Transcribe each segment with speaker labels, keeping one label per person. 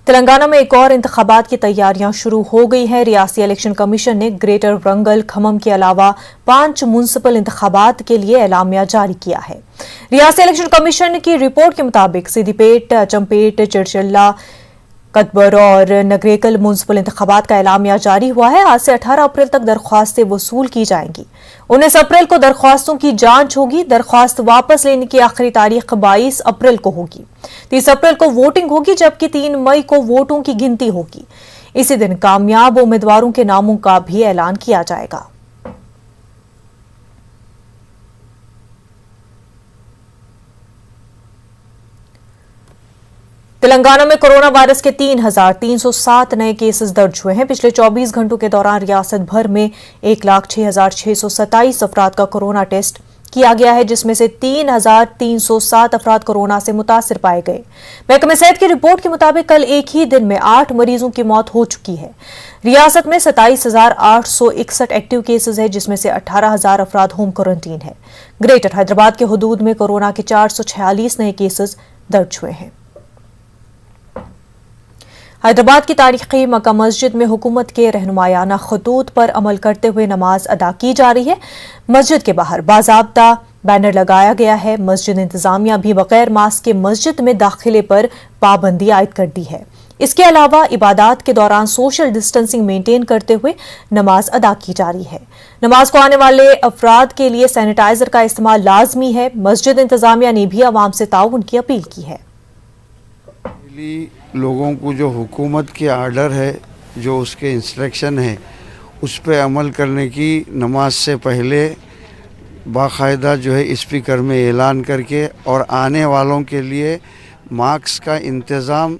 Speaker 1: तेलंगाना में एक और इंतखाबात की तैयारियां शुरू हो गई हैं। रियासती इलेक्शन कमीशन ने ग्रेटर वरंगल, खम्मम के अलावा 5 म्युनिसिपल इंतखाबात के लिए एलामिया जारी किया है। रियासती इलेक्शन कमीशन की रिपोर्ट के मुताबिक सिद्दीपेट, अचमपेट, चिरचिल्ला, कतबर और नगरेकल म्युनिसिपल इंतखाबात का एलामिया जारी हुआ है। आज से 18 अप्रैल तक दरख्वास्तें वसूल की जाएंगी। 19 अप्रैल को दरख्वास्तों की जांच होगी। दरख्वास्त वापस लेने की आखिरी तारीख 22 अप्रैल को होगी। 30 अप्रैल को वोटिंग होगी, जबकि 3 मई को वोटों की गिनती होगी। इसी दिन कामयाब उम्मीदवारों के नामों का भी ऐलान किया जाएगा। तेलंगाना में कोरोना वायरस के 3,307 नए केसेस दर्ज हुए हैं। पिछले 24 घंटों के दौरान रियासत भर में 1,06,627 अफराद का कोरोना टेस्ट किया गया है, जिसमें से 3,307 अफराद कोरोना से मुतासिर पाए गए। महकमे सेहत की रिपोर्ट के मुताबिक कल एक ही दिन में 8 मरीजों की मौत हो चुकी है। रियासत में 27,861 एक्टिव केसेस है, जिसमें से 18,000 अफराद होम क्वारंटीन है। ग्रेटर हैदराबाद के हुदूद में कोरोना के 446 नए केसेस दर्ज हुए हैं। हैदराबाद की तारीखी मक्का मस्जिद में हुकूमत के रहनुमायाना खतूत पर अमल करते हुए नमाज अदा की जा रही है। मस्जिद के बाहर बाज़ाब्ता बैनर लगाया गया है। मस्जिद इंतजामिया भी बगैर मास्क के मस्जिद में दाखिले पर पाबंदी आयद कर दी है। इसके अलावा इबादत के दौरान सोशल डिस्टेंसिंग मेंटेन करते हुए नमाज अदा की जा रही है। नमाज को आने वाले अफराद के लिए सैनिटाइजर का इस्तेमाल लाजमी है। मस्जिद इंतजामिया ने भी आवाम से ताउन की अपील की है।
Speaker 2: लोगों को जो हुकूमत के आर्डर है, जो उसके इंस्ट्रक्शन है, उस पर अमल करने की नमाज से पहले बाकायदा जो है स्पीकर में ऐलान करके और आने वालों के लिए मास्क का इंतज़ाम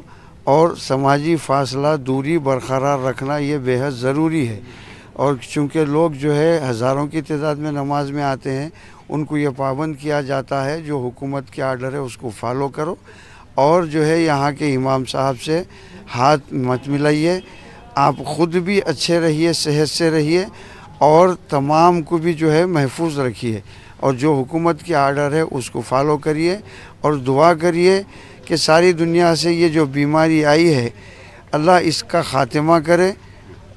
Speaker 2: और समाजी फासला दूरी बरकरार रखना ये बेहद ज़रूरी है। और चूँकि लोग जो है हज़ारों की तादाद में नमाज में आते हैं, उनको ये पाबंद किया जाता है जो हुकूमत के आर्डर है उसको फॉलो करो और जो है यहाँ के इमाम साहब से हाथ मत मिलाइए। आप ख़ुद भी अच्छे रहिए, सेहत से रहिए और तमाम को भी जो है महफूज रखिए और जो हुकूमत के आर्डर है उसको फॉलो करिए और दुआ करिए कि सारी दुनिया से ये जो बीमारी आई है अल्लाह इसका ख़ात्मा करे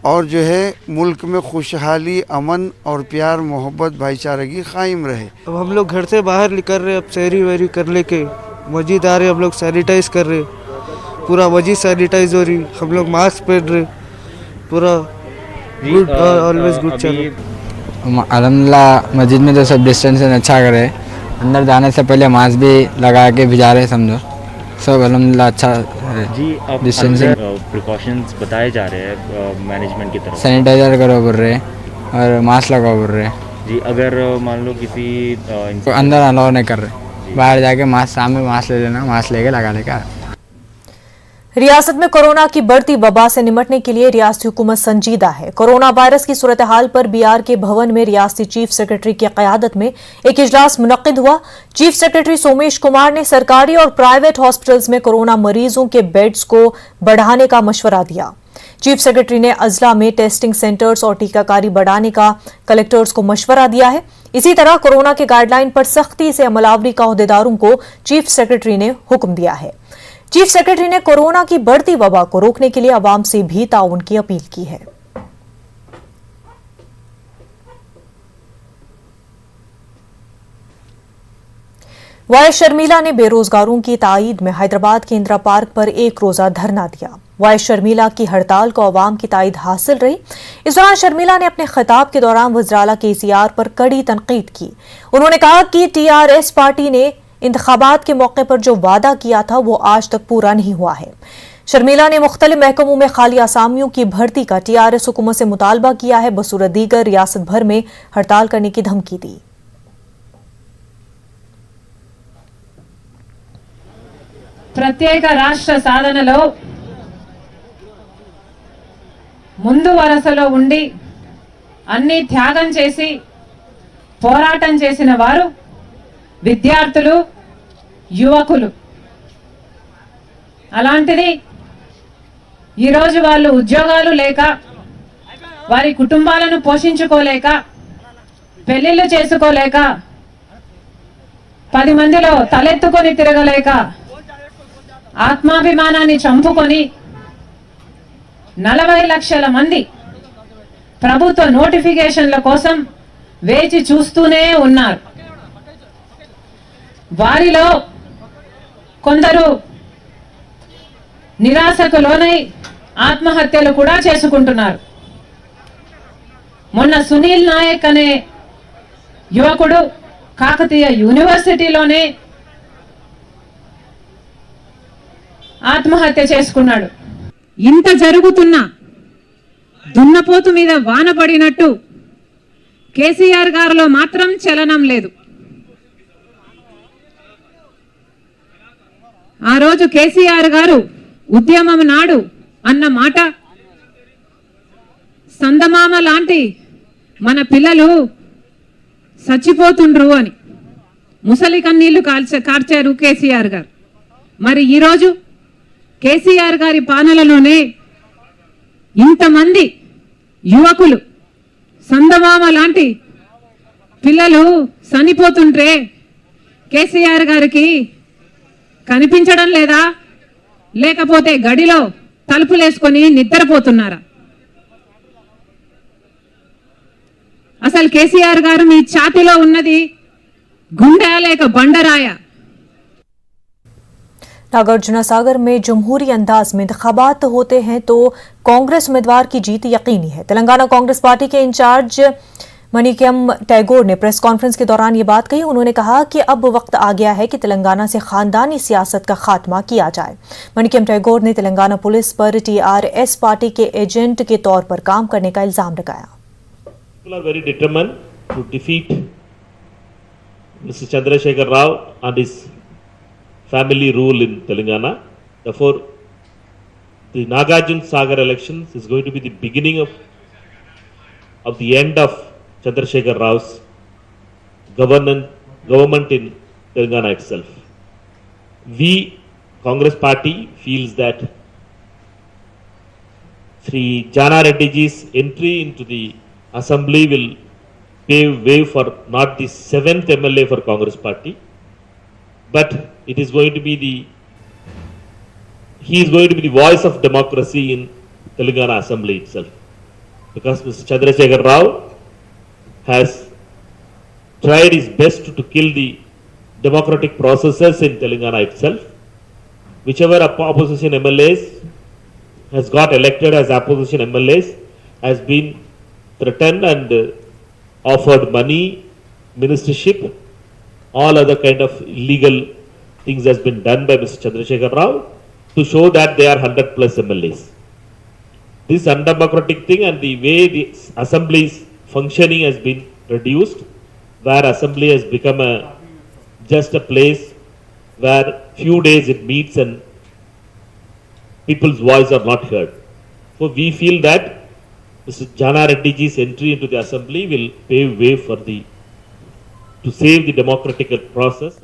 Speaker 2: और जो है मुल्क में खुशहाली, अमन और प्यार, मोहब्बत, भाईचारगी कायम रहे।
Speaker 3: अब हम लोग घर से बाहर निकल रहे, अब सहरी वहरी कर लेके मस्जिद आ रहे, हम लोग सैनिटाइज कर रहे, पूरा मस्जिद सैनिटाइज हो रही, हम लोग मास्क पहन रहे, पूरा गुड ऑलवेज गुड चल रहा।
Speaker 4: अल्हम्दुलिल्लाह मस्जिद में तो सब डिस्टेंस अच्छा करे, अंदर जाने से पहले मास्क भी लगा के भिजा रहे, समझो सब अल्हम्दुलिल्लाह अच्छा है
Speaker 5: जी। अब डिस्टेंसिंग प्रिकॉशंस बताए जा रहे हैं मैनेजमेंट की तरफ,
Speaker 4: सैनिटाइजर करो बोल रहे और मास्क लगाओ बोल रहे
Speaker 5: जी। अगर मान लो किसी
Speaker 4: तो अंदर अलाउ नहीं कर रहे, बाहर जाके मास्क, सामने मास्क ले लेना, मास्क लेके लगा लेगा।
Speaker 1: रियासत में कोरोना की बढ़ती वबा से निपटने के लिए रियासती हुकूमत संजीदा है। कोरोना वायरस की सूरत हाल पर बीआर के भवन में रियासती चीफ सेक्रेटरी की क़यादत में एक इजलास मुनक्किद हुआ। चीफ सेक्रेटरी सोमेश कुमार ने सरकारी और प्राइवेट हॉस्पिटल्स में कोरोना मरीजों के बेड्स को बढ़ाने का मशवरा दिया। चीफ सेक्रेटरी ने अजला में टेस्टिंग सेंटर्स और टीकाकारी बढ़ाने का कलेक्टर्स को मशवरा दिया है। इसी तरह कोरोना के गाइडलाइन पर सख्ती से अमलावरी का अहदेदारों को चीफ सेक्रेटरी ने हुक्म दिया है। चीफ सेक्रेटरी ने कोरोना की बढ़ती वबा को रोकने के लिए आवाम से भी ताउन की अपील की है। वाइस शर्मिला ने बेरोजगारों की ताईद में हैदराबाद के इंदिरा पार्क पर एक रोजा धरना दिया। वाइस शर्मिला की हड़ताल को अवाम की ताईद हासिल रही। इस दौरान शर्मिला ने अपने खिताब के दौरान वज़ीर-ए-आला केसीआर पर कड़ी तनकीद की। उन्होंने कहा कि टीआरएस पार्टी ने इंतखाबात के मौके पर जो वादा किया था वो आज तक पूरा नहीं हुआ है। शर्मिला ने मुख्तलिफ महकमों में खाली आसामियों की भर्ती का टीआरएस हुकूमत से मुतालबा किया है। बसूरत दीगर रियासत भर में हड़ताल करने की धमकी दी।
Speaker 6: ప్రత్యేక రాష్ట్ర సాధనలో ముందు వరుసలో ఉండి అన్ని త్యాగం చేసి పోరాటం చేసిన వారు విద్యార్థులు, యువకులు. అలాంటిది ఈరోజు వాళ్ళు ఉద్యోగాలు లేక, వారి కుటుంబాలను పోషించుకోలేక, పెళ్లిళ్ళు చేసుకోలేక, 10 మందిలో తలెత్తుకొని తిరగలేక, ఆత్మాభిమానాన్ని చంపుకొని 40 లక్షల మంది ప్రభుత్వ నోటిఫికేషన్ల కోసం వేచి చూస్తూనే ఉన్నారు. వారిలో కొందరు నిరాశకు లోనై ఆత్మహత్యలు కూడా చేసుకుంటున్నారు. మొన్న సునీల్ నాయక్ అనే యువకుడు కాకతీయ యూనివర్సిటీలోనే ఆత్మహత్య చేసుకున్నాడు. ఇంత జరుగుతున్నా దున్నపోతు మీద వాన పడినట్టు కేసీఆర్ గారిలో మాత్రం చలనం లేదు. ఆ రోజు కేసీఆర్ గారు ఉద్యమం నాడు అన్న మాట, సందమామ లాంటి మన పిల్లలు చచ్చిపోతుండ్రు అని ముసలి కన్నీళ్లు కార్చారు కేసీఆర్ గారు. మరి ఈరోజు కేసీఆర్ గారి పాలనలోనే ఇంతమంది యువకులు సందమామ లాంటి పిల్లలు చనిపోతుంటే కేసీఆర్ గారికి కనిపించడం లేదా? లేకపోతే గడిలో తలుపులేసుకొని నిద్రపోతున్నారా? అసలు కేసీఆర్ గారు మీ ఛాతీలో ఉన్నది గుండె లేక బండరాయ?
Speaker 1: नागार्जुना सागर में जमहूरी अंदाज में इंतखाबात होते हैं तो कांग्रेस उम्मीदवार की जीत यकीनी है। तेलंगाना कांग्रेस पार्टी के इंचार्ज मणिकम टैगोर ने प्रेस कॉन्फ्रेंस के दौरान ये बात कही। उन्होंने कहा कि अब वक्त आ गया है कि तेलंगाना से खानदानी सियासत का खात्मा किया जाए। मणिकम टैगोर ने तेलंगाना पुलिस पर TRS पार्टी के एजेंट के तौर पर काम करने का इल्जाम लगाया।
Speaker 7: People are very determined to defeat Mr. Chandrasekhar Rao and his family rule in Telangana. Therefore, the Nagarjuna Sagar elections is going to be the beginning of the end of Chandrasekhar Rao's government in Telangana itself. We, Congress Party, feels that Sri Jana Reddyji's entry into the Assembly will pave way for not the 7th MLA for Congress Party, but it is going to be he is going to be the voice of democracy in Telangana Assembly itself. Because Mr. Chandrasekhar Rao has tried his best to kill the democratic processes in Telangana itself. Whichever opposition MLAs has got elected as opposition MLAs has been threatened and offered money, ministership, all other kind of illegal things has been done by Mr. Chandrasekhar Rao to show that they are 100+ MLAs. This undemocratic thing and the way the assembly's functioning has been reduced, where assembly has become just a place where few days it meets and people's voice are not heard. So we feel that Mr. Jana Reddyji's entry into the assembly will pave way for to save the democratic process.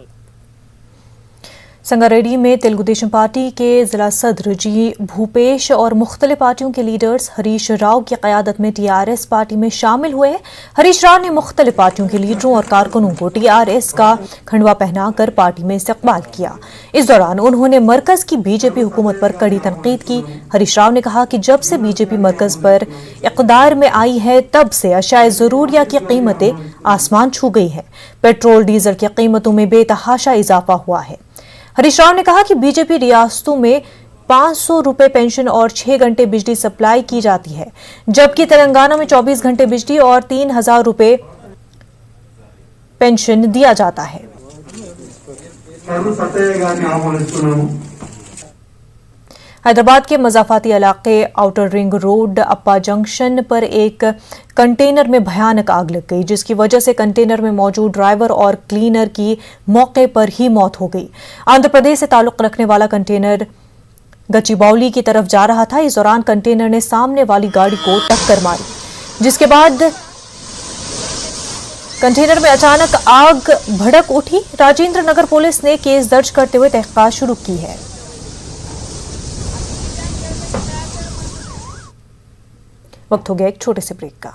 Speaker 1: Sangareddy में Telugu Desam party के जिला सदर जी भूपेश और मुख्तलिफ पार्टियों के leaders Harish Rao की क़यादत में TRS पार्टी में शामिल हुए हैं। हरीश राव ने मुख्तलिफ पार्टियों के लीडरों और कारकुनों को TRS का खंडवा पहनाकर पार्टी में इस्तकबाल किया। इस दौरान उन्होंने मरकज की बीजेपी हुकूमत पर कड़ी तनकीद की। हरीश राव ने कहा कि जब से बीजेपी मरकज पर इक़्तिदार में आई है तब से अशाए ज़रूरिया की कीमतें आसमान छू गई हैं। पेट्रोल डीजल की कीमतों में बेतहाशा इजाफा हुआ है। हरीश राव ने कहा कि बीजेपी रियासतों में 500 रुपए पेंशन और 6 घंटे बिजली सप्लाई की जाती है, जबकि तेलंगाना में 24 घंटे बिजली और 3000 रुपए पेंशन दिया जाता है। हैदराबाद के मजाफाती इलाके आउटर रिंग रोड अप्पा जंक्शन पर एक कंटेनर में भयानक आग लग गई, जिसकी वजह से कंटेनर में मौजूद ड्राइवर और क्लीनर की मौके पर ही मौत हो गई। आंध्र प्रदेश से ताल्लुक रखने वाला कंटेनर गचिबौली की तरफ जा रहा था। इस दौरान कंटेनर ने सामने वाली गाड़ी को टक्कर मारी, जिसके बाद कंटेनर में अचानक आग भड़क उठी। राजेंद्र नगर पुलिस ने केस दर्ज करते हुए तहकीकात शुरू की है। वक्त हो गया एक छोटे से ब्रेक का।